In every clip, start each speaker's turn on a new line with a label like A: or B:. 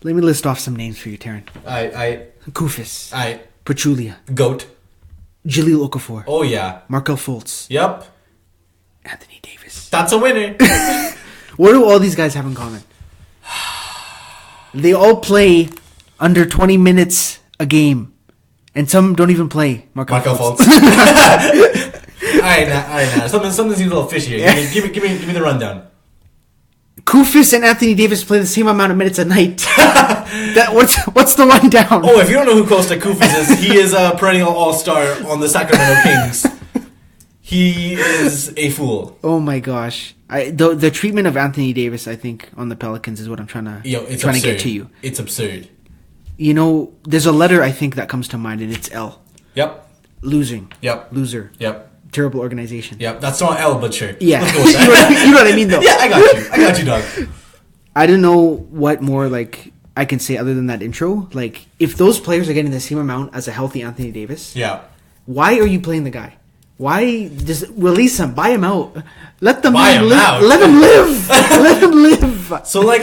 A: Let me list off some names for you, Taryn. Kufis. Pachulia.
B: Goat.
A: Jaleel Okafor.
B: Oh, yeah.
A: Markel Fultz.
B: Yep.
A: Anthony Davis.
B: That's a winner.
A: What do all these guys have in common? They all play under 20 minutes a game. And some don't even play. Markel Fultz.
B: All right, now. Something seems a little fishy here. Give me the rundown.
A: Kufis and Anthony Davis play the same amount of minutes a night. What's the rundown?
B: Oh, if you don't know who Costa Kufis is, he is a perennial all-star on the Sacramento Kings. He is a fool.
A: Oh my gosh. The treatment of Anthony Davis, I think, on the Pelicans is what I'm trying to get to you.
B: It's absurd.
A: You know, there's a letter I think that comes to mind, and it's L.
B: Yep.
A: Losing.
B: Yep.
A: Loser.
B: Yep.
A: Terrible organization.
B: Yep. That's not L, but sure.
A: Yeah. Let's go with that. You know what I mean, though.
B: Yeah, I got you, dog.
A: I don't know what more, like, I can say other than that intro. Like, if those players are getting the same amount as a healthy Anthony Davis,
B: yeah,
A: why are you playing the guy? Why just release him? Buy him out. Let them
B: live.
A: Let him live. Let him live.
B: So, like,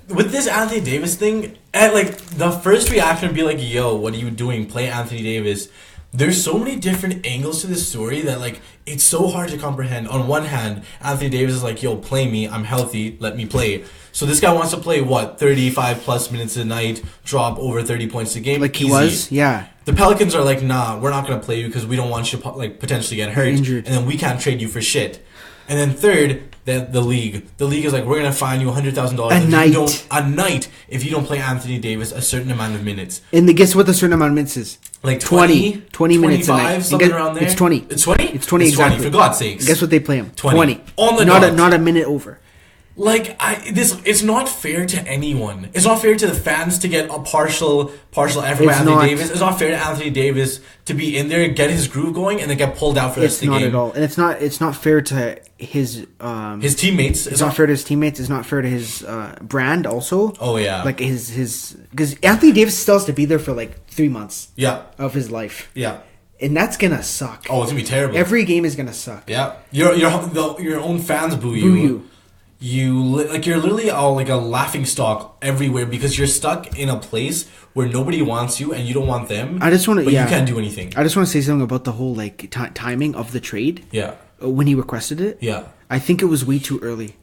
B: with this Anthony Davis thing, the first reaction would be like, yo, what are you doing? Play Anthony Davis. There's so many different angles to this story that, like, it's so hard to comprehend. On one hand, Anthony Davis is like, yo, play me. I'm healthy. Let me play. So this guy wants to play, 35-plus minutes a night, drop over 30 points a game.
A: Like he was? Yeah.
B: The Pelicans are like, nah, we're not going to play you because we don't want you to, like, potentially get hurt.
A: Injured.
B: And then we can't trade you for shit. And then third, the league. The league is like, we're going to fine you $100,000 a night if you don't play Anthony Davis a certain amount of minutes.
A: And guess what the certain amount of minutes is?
B: Like 20
A: minutes a night.
B: Something around there.
A: It's 20.
B: It's 20?
A: It's 20 exactly.
B: 20, for God's sakes.
A: Guess what they play him?
B: 20. On the
A: not a minute over.
B: Like, it's not fair to anyone. It's not fair to the fans to get a partial effort by Anthony Davis. It's not fair to Anthony Davis to be in there, get his groove going, and then get pulled out for the rest of the game.
A: It's not at all. And it's not fair to his
B: teammates.
A: It's not fair to his teammates. It's not fair to his brand also.
B: Oh, yeah.
A: Like his because Anthony Davis still has to be there for like 3 months.
B: Yeah.
A: Of his life.
B: Yeah.
A: And that's gonna suck.
B: Oh, it's gonna be terrible.
A: Every game is gonna suck.
B: Yeah. Your own fans boo you. You're literally like a laughing stock everywhere because you're stuck in a place where nobody wants you and you don't want them.
A: But you
B: can't do anything.
A: I just want to say something about the whole like timing of the trade.
B: Yeah.
A: When he requested it.
B: Yeah.
A: I think it was way too early.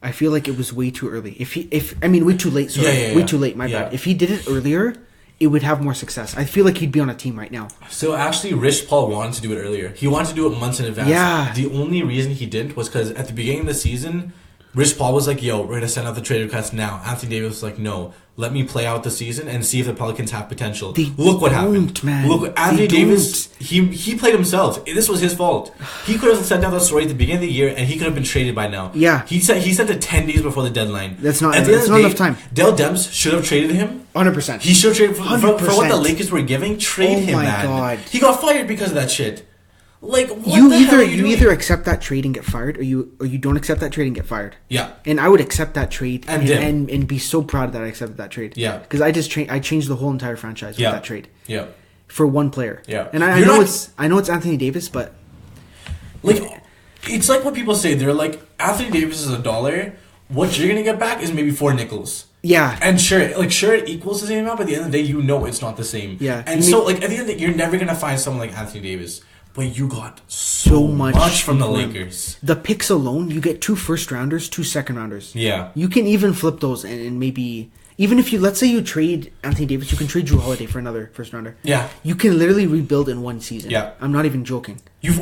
A: I feel like it was way too early. Way too late. Sorry, way too late. My bad. If he did it earlier, it would have more success. I feel like he'd be on a team right now.
B: So actually, Rich Paul wanted to do it earlier. He wanted to do it months in advance.
A: Yeah.
B: The only reason he didn't was because at the beginning of the season, Rich Paul was like, yo, we're going to send out the trade request now. Anthony Davis was like, no, let me play out the season and see if the Pelicans have potential. Look what happened.
A: Man.
B: Look, Anthony Davis, he played himself. This was his fault. He could have sent out the story at the beginning of the year and he could have been traded by now.
A: Yeah.
B: He sent it 10 days before the deadline.
A: That's not enough time.
B: Dell Demps should have traded him.
A: 100%.
B: He should have traded for what the Lakers were giving. Trade him, man.
A: God.
B: He got fired because of that shit. Like,
A: you either accept that trade and get fired, or you don't accept that trade and get fired.
B: Yeah.
A: And I would accept that trade
B: and
A: be so proud that I accepted that trade.
B: Yeah.
A: Because I changed the whole entire franchise with that trade.
B: Yeah.
A: For one player.
B: Yeah.
A: And I know it's Anthony Davis, but
B: like it's like what people say. They're like, Anthony Davis is $1. What you're gonna get back is maybe 4 nickels.
A: Yeah.
B: And sure it equals the same amount, but at the end of the day, you know it's not the same.
A: Yeah.
B: And so like at the end of the day, you're never gonna find someone like Anthony Davis. But you got so much from the Lakers.
A: The picks alone, you get 2 first-rounders, 2 second-rounders.
B: Yeah.
A: You can even flip those and maybe... Even if let's say you trade Anthony Davis, you can trade Drew Holiday for another first-rounder.
B: Yeah.
A: You can literally rebuild in one season.
B: Yeah.
A: I'm not even joking.
B: You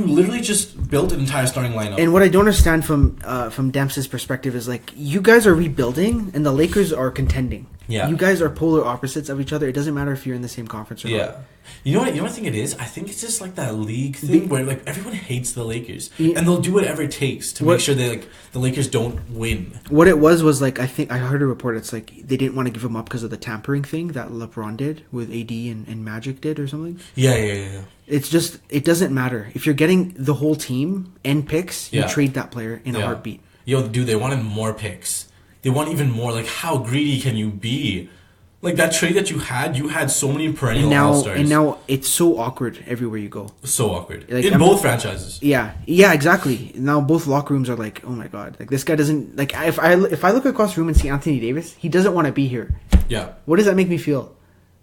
B: literally just built an entire starting lineup.
A: And what I don't understand from Dempsey's perspective is like, you guys are rebuilding and the Lakers are contending.
B: Yeah.
A: You guys are polar opposites of each other. It doesn't matter if you're in the same conference or not.
B: Yeah. You know what I think it is? I think it's just like that league thing where like everyone hates the Lakers. And they'll do whatever it takes to make sure that like the Lakers don't win.
A: What it was like, I think I heard a report, it's like they didn't want to give him up because of the tampering thing that LeBron did with AD and Magic did or something.
B: Yeah.
A: It's just, it doesn't matter. If you're getting the whole team and picks, you trade that player in a heartbeat.
B: Yo, dude, they wanted more picks. They want even more. Like, how greedy can you be? Like that trade that you had so many perennial all-stars.
A: And now it's so awkward everywhere you go.
B: So awkward. Like, in both franchises.
A: Yeah, exactly. Now both locker rooms are like, oh my god, like this guy doesn't like. If I look across the room and see Anthony Davis, he doesn't want to be here.
B: Yeah.
A: What does that make me feel?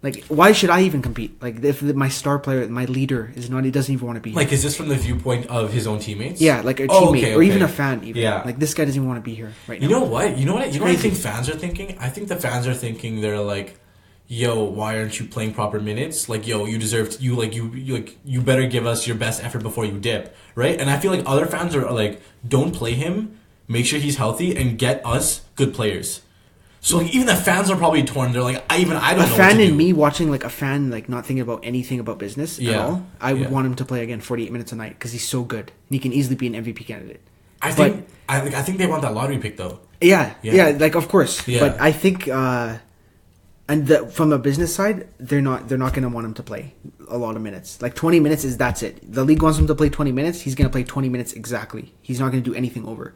A: Like, why should I even compete? Like, if my star player, my leader, is not, he doesn't even want to be here.
B: Like, is this from the viewpoint of his own teammates?
A: Yeah, like a teammate or even a fan. Even.
B: Yeah.
A: Like, this guy doesn't even want to be here right now.
B: You know what I think fans are thinking? I think the fans are thinking they're like, yo, why aren't you playing proper minutes? Like, yo, you deserve to, you better give us your best effort before you dip, right? And I feel like other fans are like, don't play him, make sure he's healthy, and get us good players. So like even the fans are probably torn. They're like, I don't know. A fan
A: in me watching like a fan like not thinking about anything about business at all. I would want him to play again 48 minutes a night because he's so good and he can easily be an MVP candidate.
B: I think they want that lottery pick though.
A: Yeah, like of course. Yeah. But I think from a business side, they're not going to want him to play a lot of minutes. Like 20 minutes that's it. The league wants him to play 20 minutes. He's going to play 20 minutes exactly. He's not going to do anything over.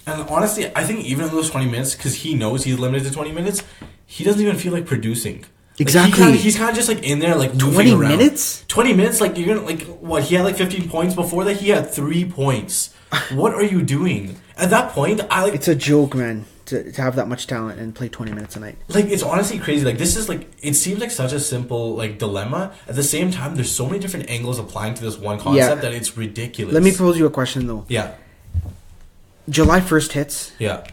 B: And honestly, I think even in those 20 minutes, because he knows he's limited to 20 minutes, he doesn't even feel like producing.
A: Exactly.
B: Like he's kind of just like in there, like
A: 20 minutes?
B: 20 minutes? Like, you're gonna, like, what? He had like 15 points. Before that, he had 3 points. What are you doing? At that point,
A: it's a joke, man, to have that much talent and play 20 minutes a night.
B: Like, it's honestly crazy. Like, this is like, it seems like such a simple, like, dilemma. At the same time, there's so many different angles applying to this one concept that it's ridiculous.
A: Let me pose you a question, though.
B: Yeah.
A: July 1st hits.
B: Yeah.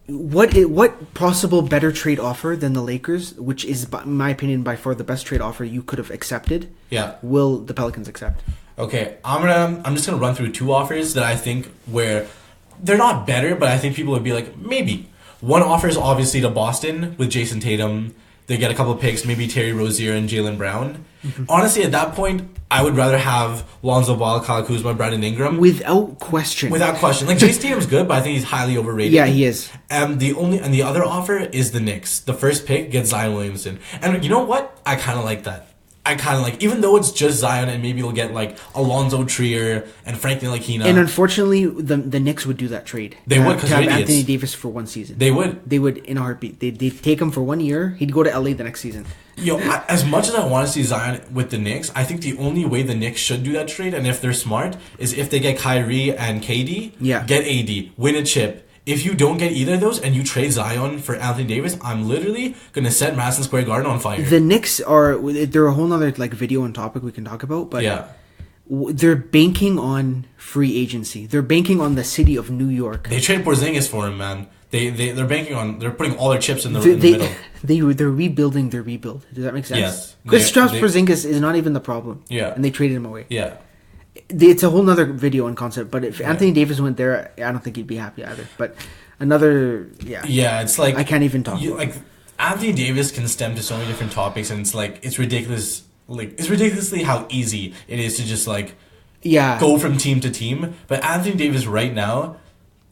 A: What possible better trade offer than the Lakers, which is, in my opinion, by far the best trade offer you could have accepted?
B: Yeah.
A: Will the Pelicans accept?
B: Okay, I'm just gonna run through 2 offers that I think where they're not better, but I think people would be like maybe. One offer is obviously to Boston with Jason Tatum. They get a couple of picks, maybe Terry Rozier and Jaylen Brown. Mm-hmm. Honestly, at that point, I would rather have Lonzo Ball, Kyle Kuzma, Brandon Ingram.
A: Without question.
B: Like, Jason Tatum's good, but I think he's highly overrated.
A: Yeah, he is.
B: And the other offer is the Knicks. The first pick gets Zion Williamson. And you know what? I kind of like that. Even though it's just Zion and maybe we'll get like Alonzo Trier and Frank Ntilikina.
A: And unfortunately, the Knicks would do that trade.
B: They would, because
A: to have Anthony Davis for 1 season.
B: They would
A: in a heartbeat. They'd take him for 1 year. He'd go to LA the next season.
B: Yo, as much as I want to see Zion with the Knicks, I think the only way the Knicks should do that trade, and if they're smart, is if they get Kyrie and KD, get AD, win a chip. If you don't get either of those and you trade Zion for Anthony Davis, I'm literally going to set Madison Square Garden on fire.
A: The Knicks they're a whole nother like video and topic we can talk about, but they're banking on free agency. They're banking on the city of New York.
B: They traded Porzingis for him, man. They're banking on, they're putting all their chips in the middle.
A: They're rebuilding their rebuild. Does that make sense?
B: Yes.
A: Kristaps Porzingis is not even the problem.
B: Yeah.
A: And they traded him away.
B: Yeah.
A: It's a whole nother video and concept, but if Anthony Davis went there, I don't think he'd be happy either. But it's like I can't even talk.
B: Like Anthony Davis can stem to so many different topics, and it's ridiculous. Like it's ridiculously how easy it is to just go from team to team. But Anthony Davis right now,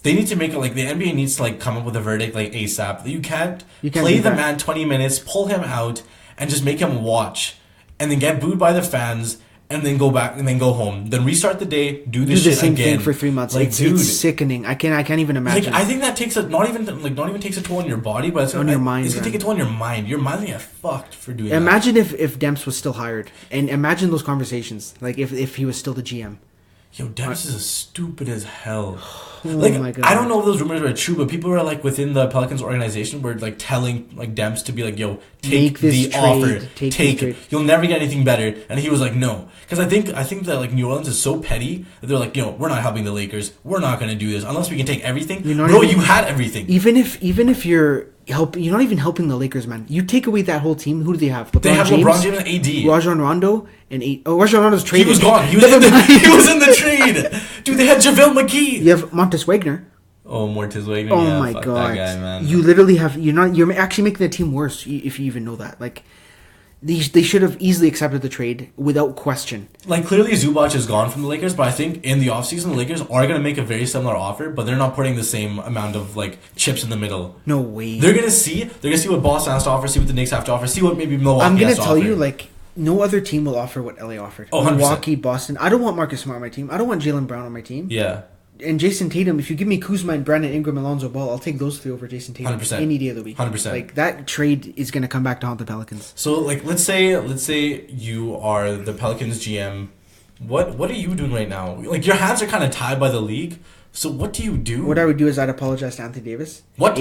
B: they need to make it like the NBA needs to come up with a verdict like ASAP. You can't play the man 20 minutes, pull him out, and just make him watch, and then get booed by the fans. And then go back and then go home. Then restart the day. Do the
A: same
B: again.
A: Thing for 3 months. It's sickening. I can't even imagine.
B: I think that takes not even takes a toll on your body, but it's
A: on your mind.
B: It's gonna take a toll on your mind. Your mind's gonna get fucked for doing.
A: Imagine if Demps was still hired, and imagine those conversations. Like if he was still the GM.
B: Yo, Demps is stupid as hell.
A: Oh my God.
B: I don't know if those rumors are true, but people were within the Pelicans organization were telling Demps to be yo, take the offer, take it. You'll never get anything better. And he was no, because I think that New Orleans is so petty that they're yo, we're not helping the Lakers. We're not gonna do this unless we can take everything. You had everything.
A: Even if you're not even helping the Lakers, man. You take away that whole team. Who do they have?
B: LeBron James and AD.
A: Rajon Rondo and Rajon Rondo's traded.
B: He was gone. He was in the trade. Dude, they had JaVale McGee.
A: You have Montes Wagner.
B: Oh, Mortis Wagner.
A: Oh my God,
B: that guy, man.
A: You literally have. You're actually making the team worse if you even know that. They should have easily accepted the trade without question.
B: Clearly Zubac is gone from the Lakers, but I think in the offseason the Lakers are going to make a very similar offer, but they're not putting the same amount of chips in the middle.
A: No way.
B: They're going to see what Boston has to offer, see what the Knicks have to offer, see what maybe Milwaukee has to offer.
A: I'm going to tell you, no other team will offer what LA offered.
B: Oh, 100%.
A: Milwaukee, Boston. I don't want Marcus Smart on my team. I don't want Jaylen Brown on my team.
B: Yeah.
A: Jason Tatum, if you give me Kuzma and Brandon Ingram, Alonzo Ball, I'll take those three over Jason Tatum
B: 100%.
A: any day of the week.
B: 100%.
A: Like that trade is going to come back to haunt the Pelicans.
B: So like let's say you are the Pelicans GM. What are you doing right now? Like your hands are kind of tied by the league. So what do you do?
A: What I would do is I'd apologize to Anthony Davis.
B: What?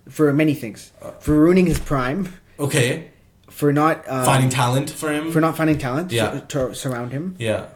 A: For many things. For ruining his prime.
B: Okay.
A: For not
B: finding talent for him.
A: For not finding talent.
B: Yeah.
A: To surround him.
B: Yeah.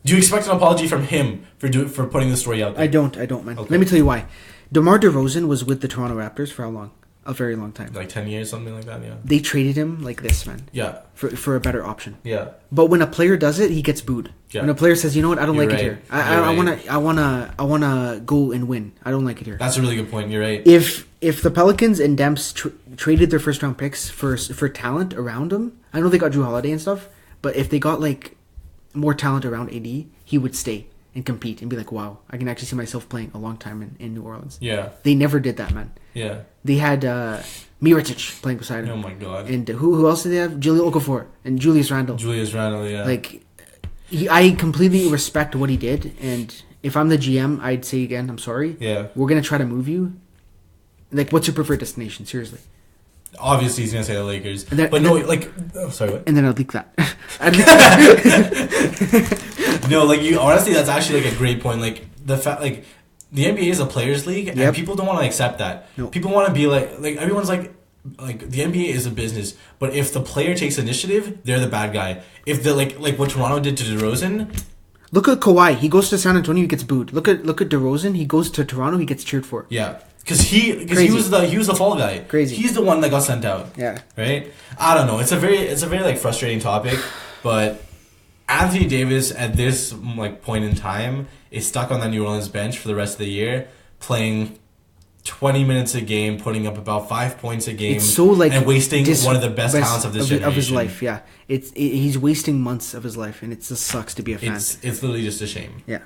B: Do you expect an apology from him for putting the story out there?
A: I don't, man. Okay. Let me tell you why. DeMar DeRozan was with the Toronto Raptors for how long? A very long time.
B: Like 10 years, something like that, yeah.
A: They traded him like this, man.
B: Yeah.
A: For a better option.
B: Yeah.
A: But when a player does it, he gets booed. Yeah. When a player says, "You know what? I don't like it here. I wanna go and win. I don't like it here."
B: That's a really good point. You're right.
A: If the Pelicans and Demps traded their first round picks for talent around him, I know they got Drew Holiday and stuff, but if they got like more talent around AD, he would stay and compete and be like, "Wow, I can actually see myself playing a long time in New Orleans."
B: Yeah.
A: They never did that, man.
B: Yeah.
A: They had Mirotic playing beside him.
B: Oh my god.
A: And who else did they have? Julio Okafor and Julius Randle.
B: Yeah.
A: Like, I completely respect what he did, and if I'm the GM, I'd say again, I'm sorry.
B: Yeah.
A: We're gonna try to move you. Like, what's your preferred destination? Seriously.
B: Obviously, he's gonna say the Lakers.
A: Then,
B: but no, like, sorry, what?
A: And then I'd leak that.
B: No, like you. Honestly, that's actually like a great point. Like the fact, like the NBA is a players' league, and people don't want to accept that.
A: No.
B: People want to be like everyone's like the NBA is a business, but if the player takes initiative, they're the bad guy. If the like what Toronto did to DeRozan.
A: Look at Kawhi. He goes to San Antonio, he gets booed. Look at DeRozan. He goes to Toronto, he gets cheered for.
B: Yeah. Because he was the fall guy.
A: Crazy.
B: He's the one that got sent out.
A: Yeah.
B: Right? I don't know. It's a very like frustrating topic, but Anthony Davis at this like point in time is stuck on that New Orleans bench for the rest of the year, playing 20 minutes a game, putting up about 5 points a game.
A: It's so like
B: and wasting one of the best talents of this generation.
A: Of his life, yeah. He's wasting months of his life, and it just sucks to be a fan.
B: It's literally just a shame.
A: Yeah.